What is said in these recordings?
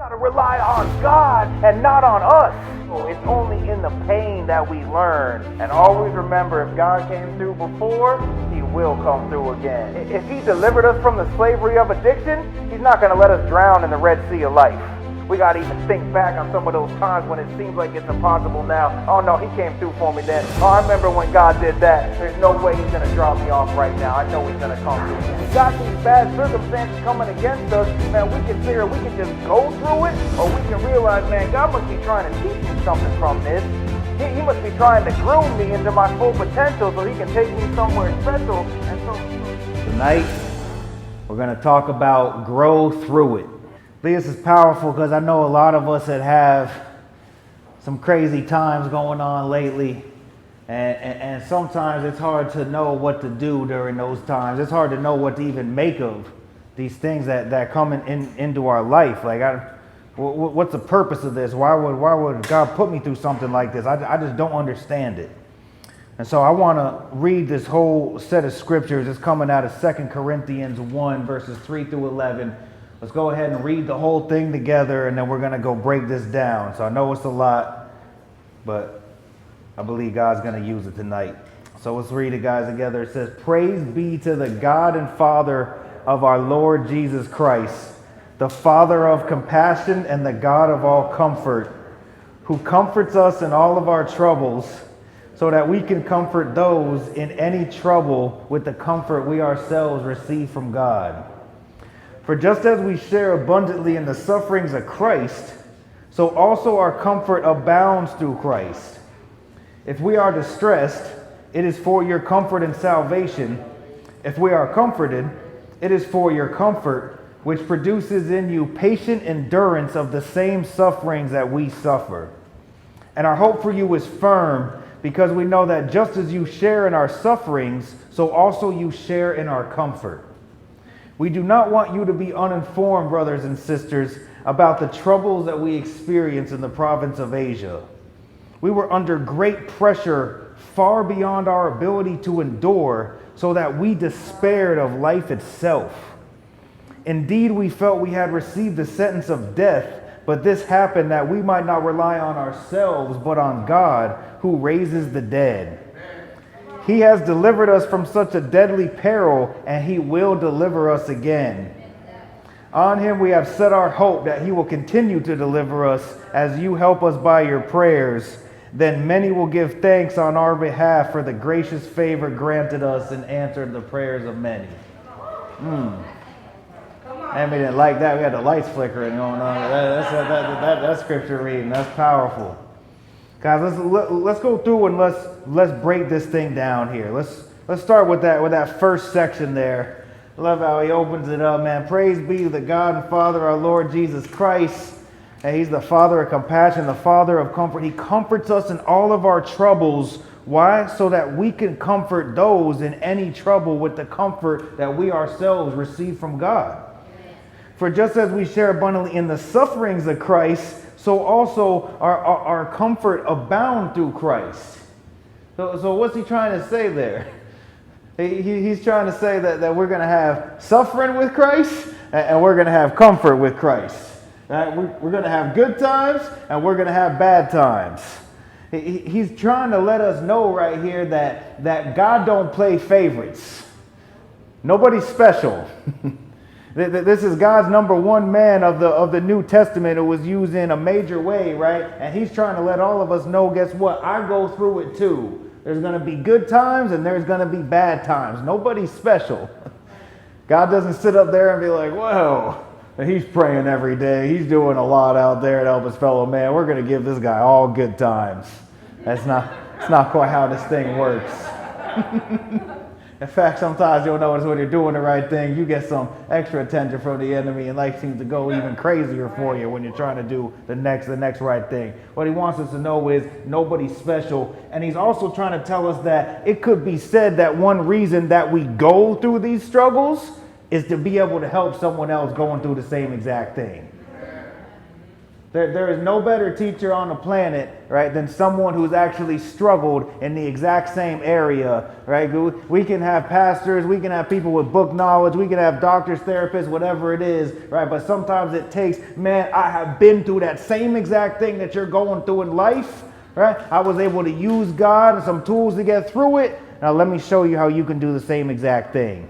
gotta rely on God and not on us. It's only in the pain that we learn. And always remember, if God came through before, He will come through again. If He delivered us from the slavery of addiction, He's not gonna let us drown in the Red Sea of life. We gotta even think back on some of those times when it seems like it's impossible now. Oh no, He came through for me then. Oh, I remember when God did that. There's no way He's gonna drop me off right now. I know He's gonna come through. We got these bad circumstances coming against us, man. We can figure we can just go through it, or we can realize, man, God must be trying to teach me something from this. He must be trying to groom me into my full potential so He can take me somewhere special. And so tonight, we're gonna talk about grow through it. This is powerful because I know a lot of us that have some crazy times going on lately, and sometimes it's hard to know what to do during those times. It's hard to know what to even make of these things that come into our life. Like, what's the purpose of this? Why would God put me through something like this? I just don't understand it. And so I want to read this whole set of scriptures. It's coming out of 2 Corinthians 1, verses 3 through 11. Let's go ahead and read the whole thing together, and then we're going to go break this down. So I know it's a lot, but I believe God's going to use it tonight. So let's read it, guys, together. It says, "Praise be to the God and Father of our Lord Jesus Christ, the Father of compassion and the God of all comfort, who comforts us in all of our troubles, so that we can comfort those in any trouble with the comfort we ourselves receive from God. For just as we share abundantly in the sufferings of Christ, so also our comfort abounds through Christ. If we are distressed, it is for your comfort and salvation. If we are comforted, it is for your comfort, which produces in you patient endurance of the same sufferings that we suffer. And our hope for you is firm, because we know that just as you share in our sufferings, so also you share in our comfort. We do not want you to be uninformed, brothers and sisters, about the troubles that we experience in the province of Asia. We were under great pressure, far beyond our ability to endure, so that we despaired of life itself. Indeed, we felt we had received the sentence of death, but this happened that we might not rely on ourselves, but on God, who raises the dead. He has delivered us from such a deadly peril, and He will deliver us again. On Him we have set our hope that He will continue to deliver us as you help us by your prayers. Then many will give thanks on our behalf for the gracious favor granted us and answered the prayers of many." And we didn't like that. We had the lights flickering going on. That's scripture reading. That's powerful. Guys, let's go through and let's break this thing down here. Let's start with that first section there. I love how he opens it up, man. Praise be to the God and Father, our Lord Jesus Christ. And He's the Father of compassion, the Father of comfort. He comforts us in all of our troubles. Why? So that we can comfort those in any trouble with the comfort that we ourselves receive from God. For just as we share abundantly in the sufferings of Christ, so also our comfort abound through Christ. So what's he trying to say there? He's trying to say that we're going to have suffering with Christ, and we're going to have comfort with Christ. Right? We're going to have good times, and we're going to have bad times. He's trying to let us know right here that God don't play favorites. Nobody's special. This is God's number one man of the New Testament who was used in a major way, right? And He's trying to let all of us know, guess what? I go through it too. There's going to be good times and there's going to be bad times. Nobody's special. God doesn't sit up there and be like, whoa, he's praying every day. He's doing a lot out there to help his fellow man. We're going to give this guy all good times. It's not quite how this thing works. In fact, sometimes you'll notice when you're doing the right thing, you get some extra attention from the enemy, and life seems to go even crazier for you when you're trying to do the next right thing. What he wants us to know is nobody's special, and he's also trying to tell us that it could be said that one reason that we go through these struggles is to be able to help someone else going through the same exact thing. There is no better teacher on the planet, right, than someone who's actually struggled in the exact same area, right? We can have pastors, we can have people with book knowledge, we can have doctors, therapists, whatever it is, right? But sometimes it takes, man, I have been through that same exact thing that you're going through in life, right? I was able to use God and some tools to get through it. Now let me show you how you can do the same exact thing.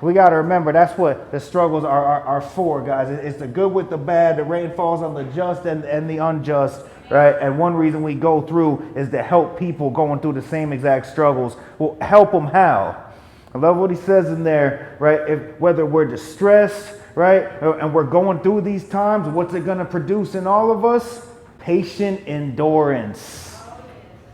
We got to remember that's what the struggles are for, guys. It's the good with the bad. The rain falls on the just and the unjust, right? And one reason we go through is to help people going through the same exact struggles. Well, help them how? I love what he says in there, right? Whether we're distressed, right, and we're going through these times, what's it going to produce in all of us? Patient endurance.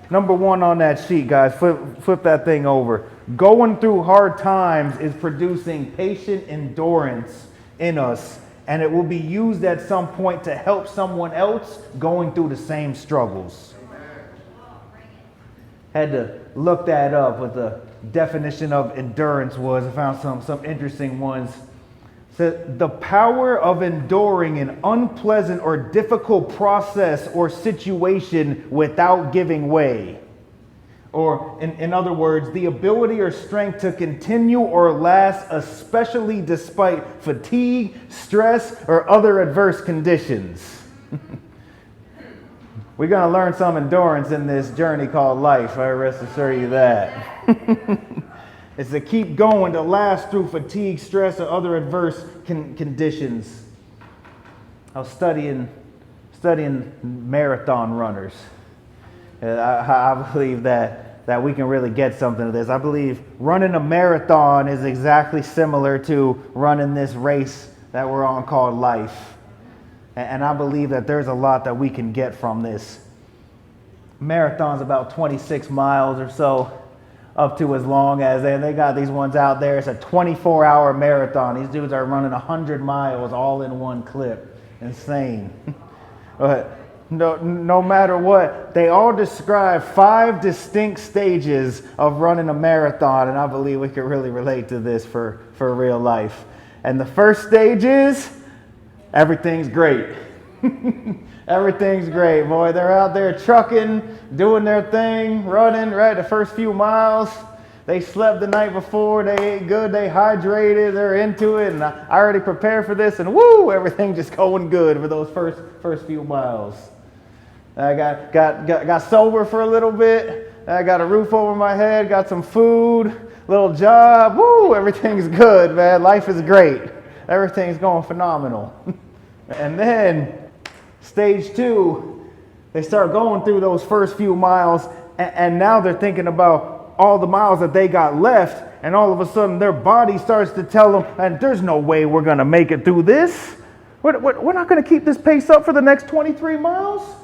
Number one on that sheet, guys. Flip that thing over. Going through hard times is producing patient endurance in us, and it will be used at some point to help someone else going through the same struggles. Had to look that up, what the definition of endurance was. I found some interesting ones. Said the power of enduring an unpleasant or difficult process or situation without giving way. Or in other words, the ability or strength to continue or last, especially despite fatigue, stress, or other adverse conditions. We're going to learn some endurance in this journey called life. I rest assure you that. It's to keep going, to last through fatigue, stress, or other adverse conditions. I was studying marathon runners. I believe that we can really get something to this. I believe running a marathon is exactly similar to running this race that we're on called life. And I believe that there's a lot that we can get from this. Marathon's about 26 miles or so, up to as long as they got these ones out there. It's a 24-hour marathon. These dudes are running 100 miles all in one clip. Insane. But no matter what, they all describe 5 distinct stages of running a marathon, and I believe we can really relate to this for real life. And the first stage is everything's great. Everything's great, boy. They're out there trucking, doing their thing, running, right? The first few miles, they slept the night before, they ate good, they hydrated, they're into it, and I already prepared for this, and woo, everything just going good for those first few miles. I got sober for a little bit. I got a roof over my head, got some food, little job. Woo, everything's good, man. Life is great. Everything's going phenomenal. And then stage 2, they start going through those first few miles, and now they're thinking about all the miles that they got left, and all of a sudden their body starts to tell them, and there's no way we're going to make it through this. We're not going to keep this pace up for the next 23 miles.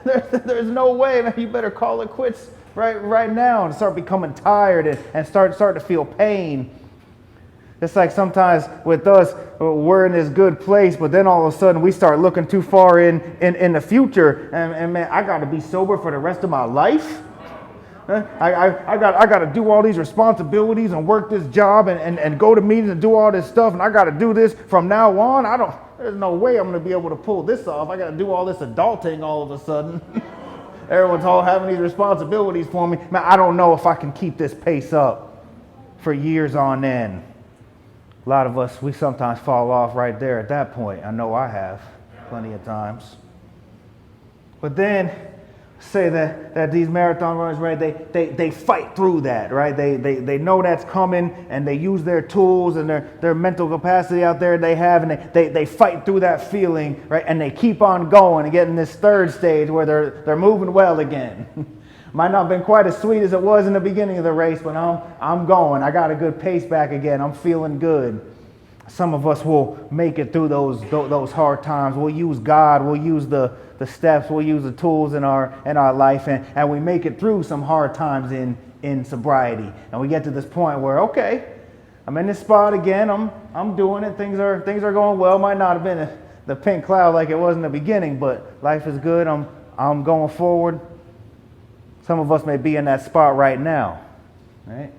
There's no way, man. You better call it quits right now and start becoming tired and start to feel pain. It's like sometimes with us, we're in this good place, but then all of a sudden we start looking too far in the future, and man, I got to be sober for the rest of my life. I got to do all these responsibilities and work this job and go to meetings and do all this stuff, and I got to do this from now on. There's no way I'm going to be able to pull this off. I got to do all this adulting all of a sudden. Everyone's all having these responsibilities for me. Man, I don't know if I can keep this pace up for years on end. A lot of us, we sometimes fall off right there at that point. I know I have plenty of times. But then, say that these marathon runners, right, they fight through that, right? They know that's coming, and they use their tools and their mental capacity out there they have, and they fight through that feeling, right? And they keep on going and getting this third stage where they're moving well again. Might not have been quite as sweet as it was in the beginning of the race, but I'm going. I got a good pace back again. I'm feeling good. Some of us will make it through those hard times. We'll use God. We'll use the steps. We'll use the tools in our life, and we make it through some hard times in sobriety. And we get to this point where, okay, I'm in this spot again. I'm doing it. Things are going well. Might not have been the pink cloud like it was in the beginning, but life is good. I'm going forward. Some of us may be in that spot right now, right?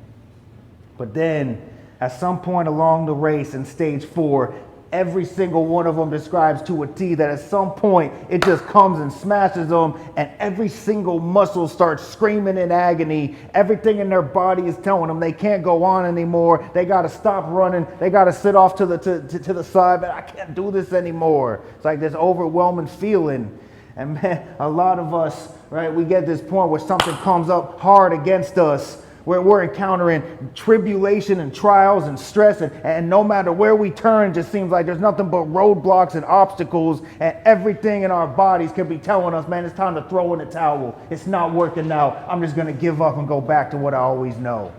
But then, at some point along the race in stage 4, every single one of them describes to a T that at some point it just comes and smashes them, and every single muscle starts screaming in agony. Everything in their body is telling them they can't go on anymore. They got to stop running. They got to sit off to the side. Man, I can't do this anymore. It's like this overwhelming feeling. And man, a lot of us, right, we get this point where something comes up hard against us, where we're encountering tribulation and trials and stress, and no matter where we turn, it just seems like there's nothing but roadblocks and obstacles, and everything in our bodies can be telling us, man, it's time to throw in the towel. It's not working out. I'm just going to give up and go back to what I always know.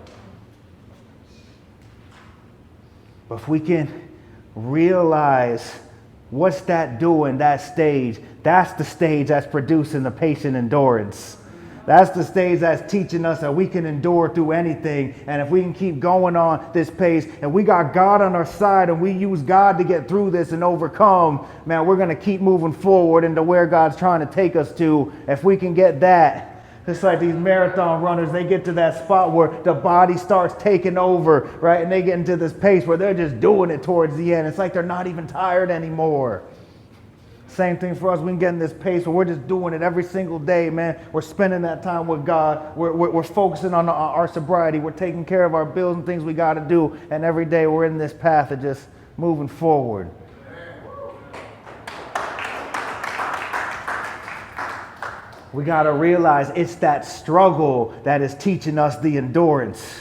But if we can realize what's that doing, that stage, that's the stage that's producing the patient endurance. That's the stage that's teaching us that we can endure through anything. And if we can keep going on this pace and we got God on our side and we use God to get through this and overcome, man, we're going to keep moving forward into where God's trying to take us to. If we can get that, it's like these marathon runners, they get to that spot where the body starts taking over, right? And they get into this pace where they're just doing it towards the end. It's like they're not even tired anymore. Same thing for us. We can get in this pace where we're just doing it every single day, man. We're spending that time with God. We're focusing on our sobriety. We're taking care of our bills and things we got to do. And every day we're in this path of just moving forward. We got to realize it's that struggle that is teaching us the endurance.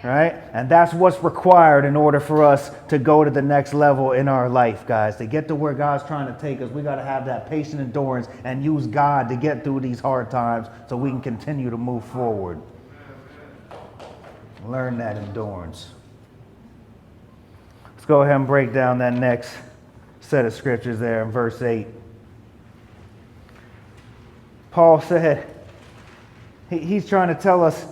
Right? And that's what's required in order for us to go to the next level in our life, guys. To get to where God's trying to take us, we got to have that patient endurance and use God to get through these hard times so we can continue to move forward. Learn that endurance. Let's go ahead and break down that next set of scriptures there in verse 8. Paul said, he's trying to tell us,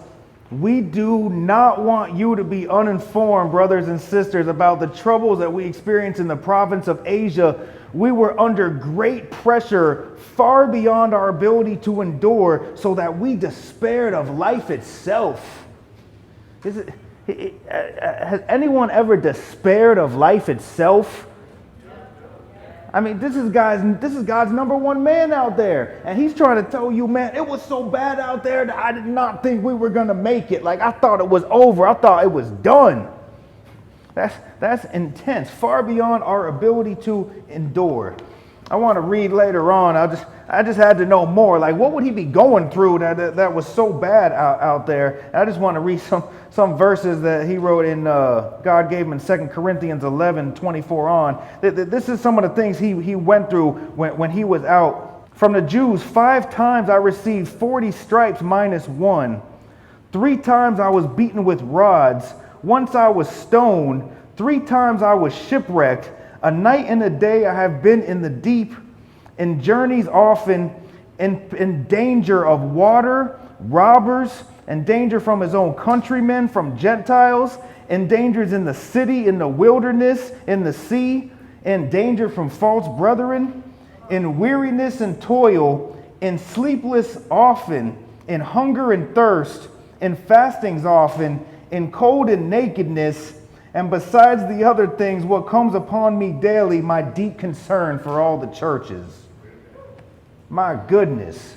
we do not want you to be uninformed, brothers and sisters, about the troubles that we experienced in the province of Asia. We were under great pressure, far beyond our ability to endure, so that we despaired of life itself. Has anyone ever despaired of life itself? I mean, this is God's number one man out there. And he's trying to tell you, man, it was so bad out there that I did not think we were going to make it. Like, I thought it was over. I thought it was done. That's intense, far beyond our ability to endure. I want to read later on. I just had to know more. Like, what would he be going through that was so bad out there? I just want to read some verses that he wrote in, God gave him in 2 Corinthians 11:24 on. This is some of the things he went through when he was out. From the Jews, 5 times I received 40 stripes minus 1. 3 times I was beaten with rods. Once I was stoned. 3 times I was shipwrecked. A night and a day I have been in the deep, in journeys often, in danger of water, robbers, in danger from his own countrymen, from Gentiles, in dangers in the city, in the wilderness, in the sea, in danger from false brethren, in weariness and toil, in sleepless often, in hunger and thirst, in fastings often, in cold and nakedness, and besides the other things, what comes upon me daily, my deep concern for all the churches. My goodness.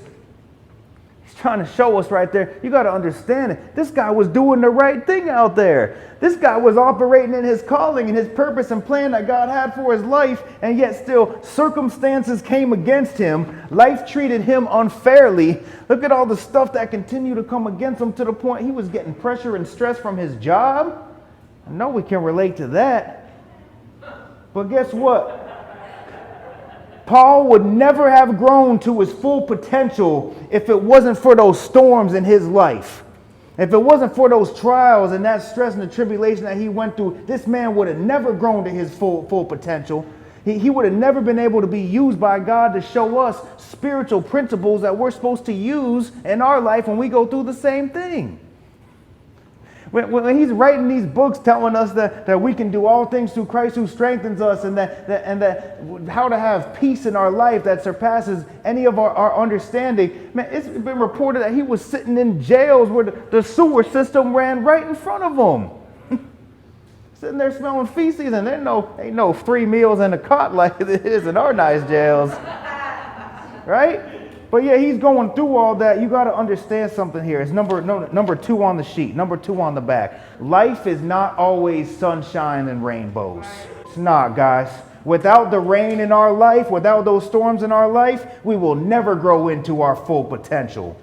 He's trying to show us right there. You got to understand it. This guy was doing the right thing out there. This guy was operating in his calling and his purpose and plan that God had for his life, and yet still circumstances came against him. Life treated him unfairly. Look at all the stuff that continued to come against him to the point he was getting pressure and stress from his job. I know we can relate to that. But guess what? Paul would never have grown to his full potential if it wasn't for those storms in his life. If it wasn't for those trials and that stress and the tribulation that he went through, this man would have never grown to his full potential. He would have never been able to be used by God to show us spiritual principles that we're supposed to use in our life when we go through the same thing. When he's writing these books telling us that we can do all things through Christ who strengthens us, and that how to have peace in our life that surpasses any of our understanding, man, it's been reported that he was sitting in jails where the sewer system ran right in front of him. sitting there smelling feces, and ain't no 3 meals in a cot like it is in our nice jails, right? But yeah, he's going through all that. You got to understand something here. It's number 2 on the sheet, number 2 on the back. Life is not always sunshine and rainbows. It's not, guys. Without the rain in our life, without those storms in our life, we will never grow into our full potential.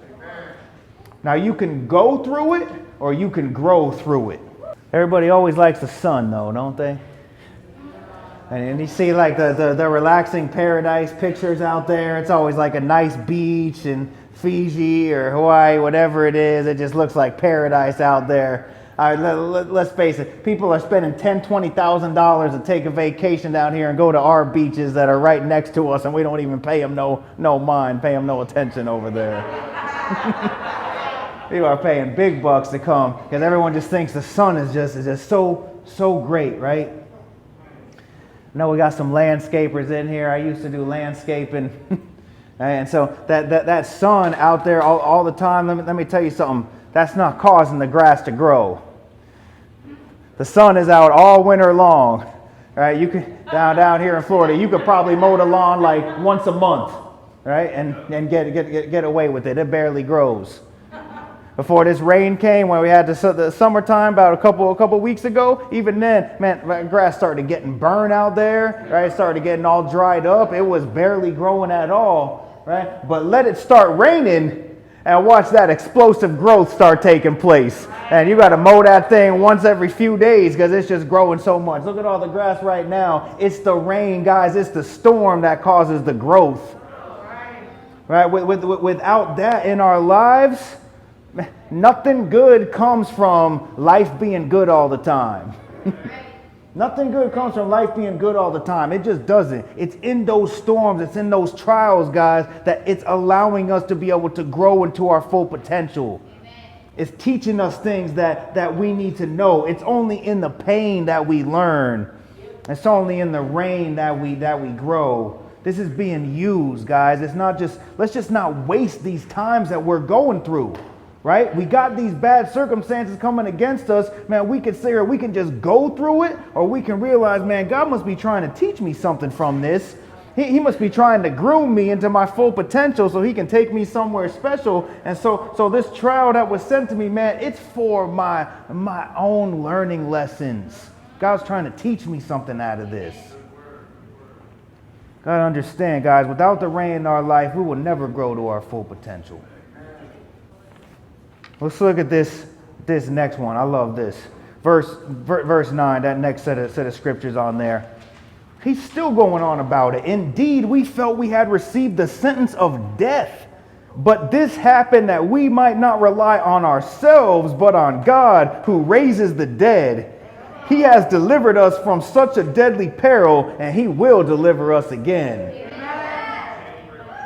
Now, you can go through it or you can grow through it. Everybody always likes the sun, though, don't they? And you see like the relaxing paradise pictures out there. It's always like a nice beach in Fiji or Hawaii, whatever it is. It just looks like paradise out there. All right, let's face it. People are spending $10,000, $20,000 to take a vacation down here and go to our beaches that are right next to us, and we don't even pay them no mind, pay them no attention over there. People are paying big bucks to come because everyone just thinks the sun is just so great, right? I know we got some landscapers in here. I used to do landscaping. And so that sun out there all the time, let me tell you something. That's not causing the grass to grow. The sun is out all winter long. Right? You can down here in Florida, you could probably mow the lawn like once a month, right? And get away with it. It barely grows. Before this rain came, when we had the summertime about a couple weeks ago, even then, man, grass started getting burned out there, right? It started getting all dried up. It was barely growing at all, right? But let it start raining and watch that explosive growth start taking place. And you got to mow that thing once every few days because it's just growing so much. Look at all the grass right now. It's the rain, guys. It's the storm that causes the growth, right? Without that in our lives, nothing good comes from life being good all the time. Nothing good comes from life being good all the time. It just doesn't. It's in those storms, it's in those trials, guys, that it's allowing us to be able to grow into our full potential. Amen. It's teaching us things that we need to know. It's only in the pain that we learn. It's only in the rain that we grow. This is being used, guys. It's not just, let's just not waste these times that we're going through. Right? We got these bad circumstances coming against us. Man, we can say, or we can just go through it, or we can realize, man, God must be trying to teach me something from this. He must be trying to groom me into my full potential so he can take me somewhere special. And so this trial that was sent to me, man, it's for my own learning lessons. God's trying to teach me something out of this. Gotta understand, guys, without the rain in our life, we will never grow to our full potential. Let's look at this next one. I love this. Verse 9, that next set of scriptures on there. He's still going on about it. Indeed, we felt we had received the sentence of death. But this happened that we might not rely on ourselves, but on God, who raises the dead. He has delivered us from such a deadly peril, and he will deliver us again.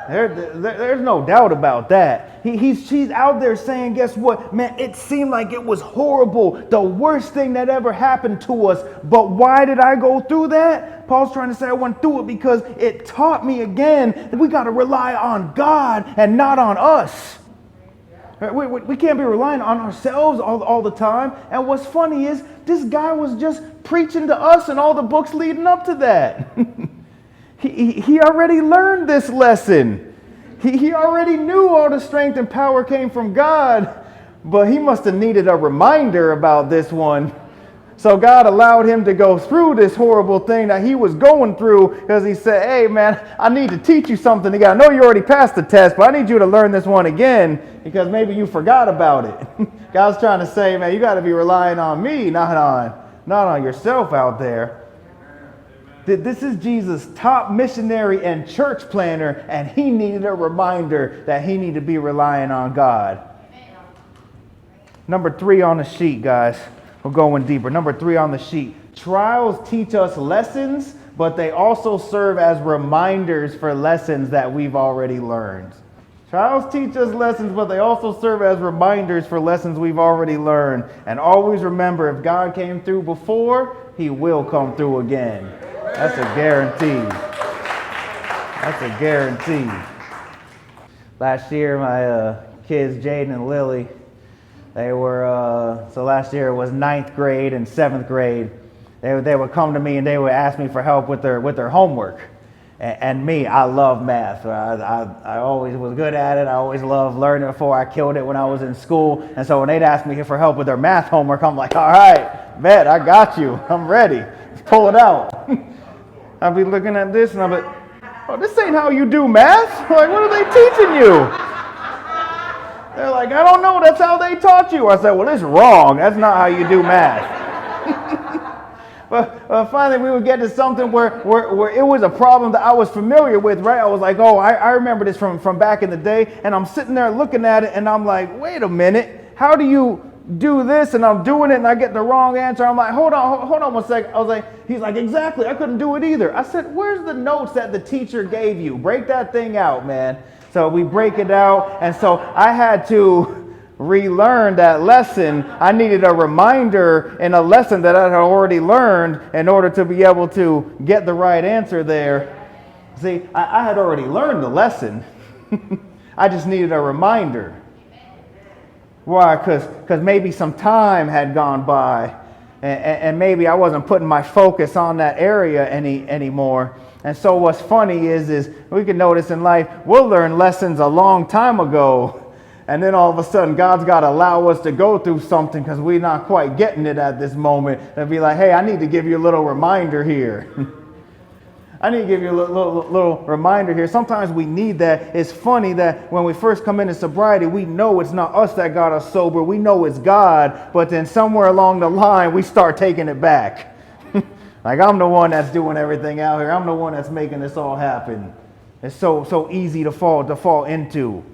There's no doubt about that. She's out there saying, guess what? Man, it seemed like it was horrible. The worst thing that ever happened to us. But why did I go through that? Paul's trying to say I went through it because it taught me again that we got to rely on God and not on us. We can't be relying on ourselves all the time. And what's funny is this guy was just preaching to us in all the books leading up to that. He already learned this lesson. He already knew all the strength and power came from God, but he must have needed a reminder about this one. So God allowed him to go through this horrible thing that he was going through because he said, hey, man, I need to teach you something again. I know you already passed the test, but I need you to learn this one again because maybe you forgot about it. God's trying to say, man, you got to be relying on me, not on yourself out there. This is Jesus' top missionary and church planner, and he needed a reminder that he needed to be relying on God. Number 3 on the sheet, guys. We're going deeper. Number 3 on the sheet. Trials teach us lessons, but they also serve as reminders for lessons that we've already learned. Trials teach us lessons, but they also serve as reminders for lessons we've already learned. And always remember, if God came through before, he will come through again. That's a guarantee. That's a guarantee. Last year, my kids, Jaden and Lily, they were, so last year it was 9th grade and 7th grade. They would come to me and they would ask me for help with their homework. And me, I love math. I always was good at it. I always loved learning before I killed it when I was in school. And so when they'd ask me for help with their math homework, I'm like, all right, bet, I got you. I'm ready. Let's pull it out. I'll be looking at this and I'll be, oh, this ain't how you do math. Like, what are they teaching you? They're like, I don't know. That's how they taught you. I said, well, it's wrong. That's not how you do math. But finally, we would get to something where it was a problem that I was familiar with, right? I was like, oh, I remember this from back in the day. And I'm sitting there looking at it, and I'm like, wait a minute. How do you do this? And I'm doing it, and I get the wrong answer. I'm like, hold on 1 second. I was like, he's like, exactly. I couldn't do it either. I said, where's the notes that the teacher gave you? Break that thing out, man. So we break it out. And so I had to relearn that lesson. I needed a reminder in a lesson that I had already learned in order to be able to get the right answer there. See, I had already learned the lesson. I just needed a reminder. Why? Because maybe some time had gone by and maybe I wasn't putting my focus on that area anymore. And so what's funny is we can notice in life, we'll learn lessons a long time ago. And then all of a sudden, God's got to allow us to go through something because we're not quite getting it at this moment. And be like, hey, I need to give you a little reminder here. I need to give you a little reminder here. Sometimes we need that. It's funny that when we first come into sobriety, we know it's not us that got us sober. We know it's God. But then somewhere along the line, we start taking it back. Like, I'm the one that's doing everything out here. I'm the one that's making this all happen. It's so easy to fall into.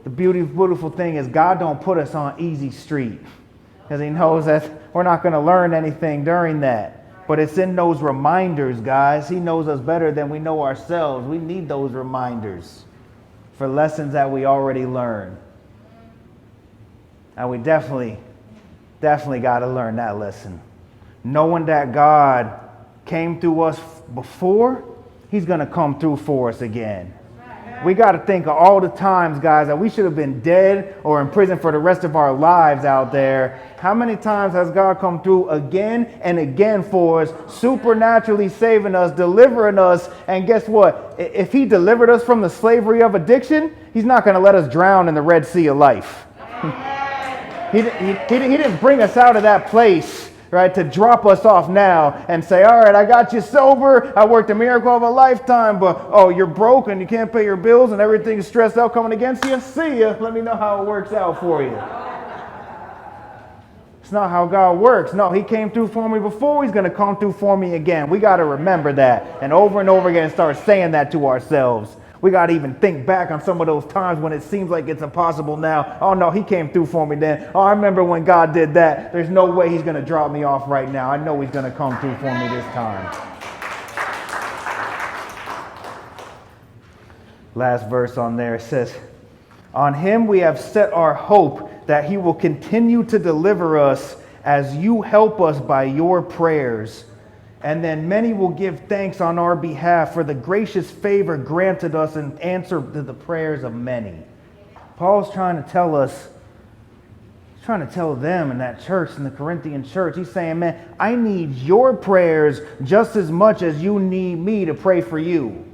The beautiful thing is God don't put us on easy street because he knows that we're not going to learn anything during that. But it's in those reminders, guys. He knows us better than we know ourselves. We need those reminders for lessons that we already learned. And we definitely got to learn that lesson. Knowing that God came through us before, he's going to come through for us again. We got to think of all the times, guys, that we should have been dead or in prison for the rest of our lives out there. How many times has God come through again and again for us, supernaturally saving us, delivering us? And guess what? If he delivered us from the slavery of addiction, he's not going to let us drown in the Red Sea of life. He didn't bring us out of that place, right, to drop us off now and say, all right, I got you sober. I worked a miracle of a lifetime, but, oh, you're broke and you can't pay your bills and everything's stressed out coming against you. See ya. Let me know how it works out for you. It's not how God works. No, he came through for me before. He's going to come through for me again. We got to remember that and over again start saying that to ourselves. We got to even think back on some of those times when it seems like it's impossible now. Oh, no, he came through for me then. Oh, I remember when God did that. There's no way he's going to drop me off right now. I know he's going to come through for me this time. Last verse on there says, on him we have set our hope that he will continue to deliver us as you help us by your prayers. And then many will give thanks on our behalf for the gracious favor granted us in answer to the prayers of many. Paul's trying to tell us, he's trying to tell them in that church, in the Corinthian church, he's saying, man, I need your prayers just as much as you need me to pray for you.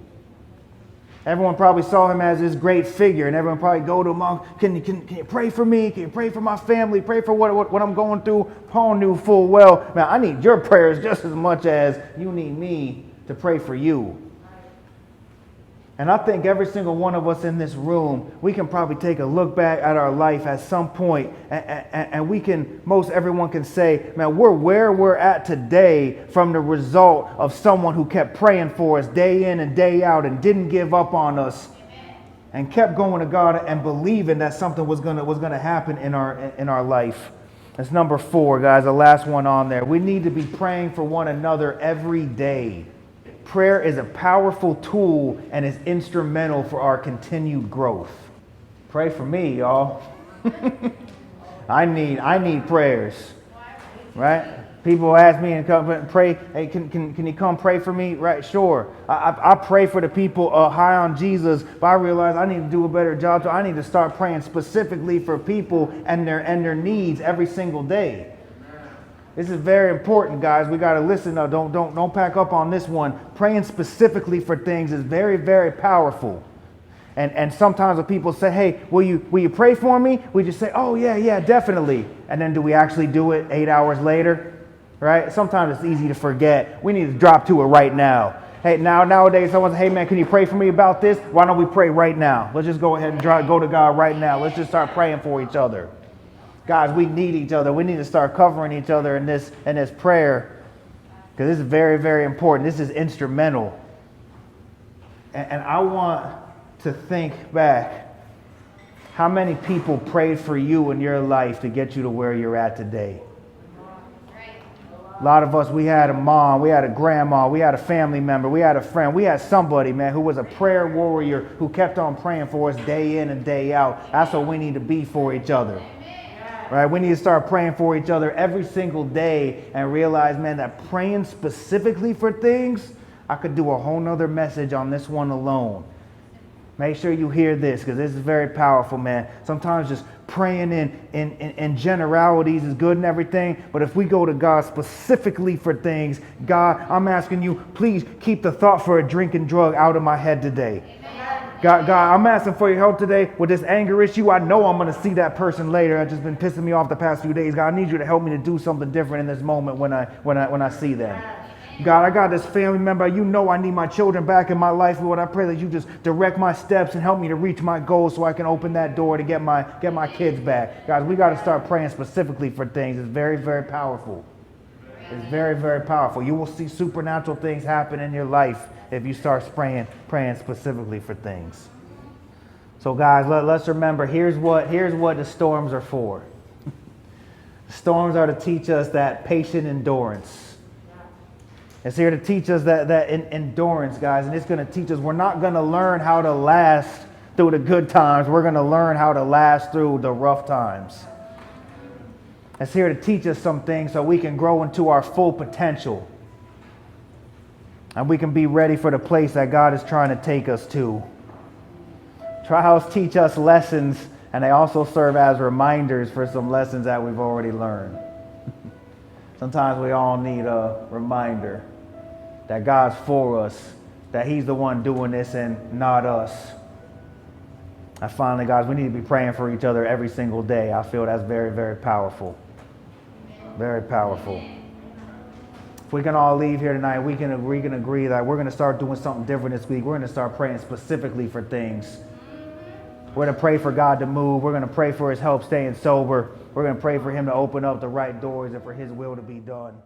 Everyone probably saw him as this great figure, and everyone probably go to him, oh, can you pray for me? Can you pray for my family? Pray for what I'm going through? Paul knew full well, man, I need your prayers just as much as you need me to pray for you. And I think every single one of us in this room, we can probably take a look back at our life at some point, and we can, most everyone can say, man, we're where we're at today from the result of someone who kept praying for us day in and day out and didn't give up on us and kept going to God and believing that something was gonna happen in our life. That's number 4, guys, the last one on there. We need to be praying for one another every day. Prayer is a powerful tool and is instrumental for our continued growth. Pray for me, y'all. I need prayers, right? People ask me and come and pray. Hey, can you come pray for me? Right, sure. I pray for the people high on Jesus, but I realize I need to do a better job. So I need to start praying specifically for people and their needs every single day. This is very important, guys. We got to listen. No, don't pack up on this one. Praying specifically for things is very, very powerful. And sometimes when people say, hey, will you pray for me? We just say, oh, yeah, definitely. And then do we actually do it 8 hours later? Right? Sometimes it's easy to forget. We need to drop to it right now. Hey, nowadays someone says, hey, man, can you pray for me about this? Why don't we pray right now? Let's just go ahead and go to God right now. Let's just start praying for each other. Guys, we need each other. We need to start covering each other in this prayer, because this is very, very important. This is instrumental. And I want to think back, how many people prayed for you in your life to get you to where you're at today? A lot of us, we had a mom, we had a grandma, we had a family member, we had a friend, we had somebody, man, who was a prayer warrior who kept on praying for us day in and day out. That's what we need to be for each other. Right? We need to start praying for each other every single day and realize, man, that praying specifically for things, I could do a whole nother message on this one alone. Make sure you hear this, because this is very powerful, man. Sometimes just praying in generalities is good and everything, but if we go to God specifically for things, God, I'm asking you, please keep the thought for a drink and drug out of my head today. God, I'm asking for your help today with this anger issue. I know I'm going to see that person later. It's just been pissing me off the past few days. God, I need you to help me to do something different in this moment when I see them. God, I got this family member. You know I need my children back in my life, Lord. I pray that you just direct my steps and help me to reach my goals so I can open that door to get my kids back. Guys, we got to start praying specifically for things. It's very, very powerful. It's very, very powerful. You will see supernatural things happen in your life if you start praying specifically for things. So guys, let's remember, here's what the storms are for. The storms are to teach us that patient endurance. It's here to teach us that endurance, guys, and it's going to teach us we're not going to learn how to last through the good times. We're going to learn how to last through the rough times. It's here to teach us some things so we can grow into our full potential. And we can be ready for the place that God is trying to take us to. Trials teach us lessons, and they also serve as reminders for some lessons that we've already learned. Sometimes we all need a reminder that God's for us, that He's the one doing this and not us. And finally, guys, we need to be praying for each other every single day. I feel that's very, very powerful. Very powerful. If we can all leave here tonight, we can agree that we're going to start doing something different this week. We're going to start praying specifically for things. We're going to pray for God to move. We're going to pray for His help staying sober. We're going to pray for Him to open up the right doors and for His will to be done.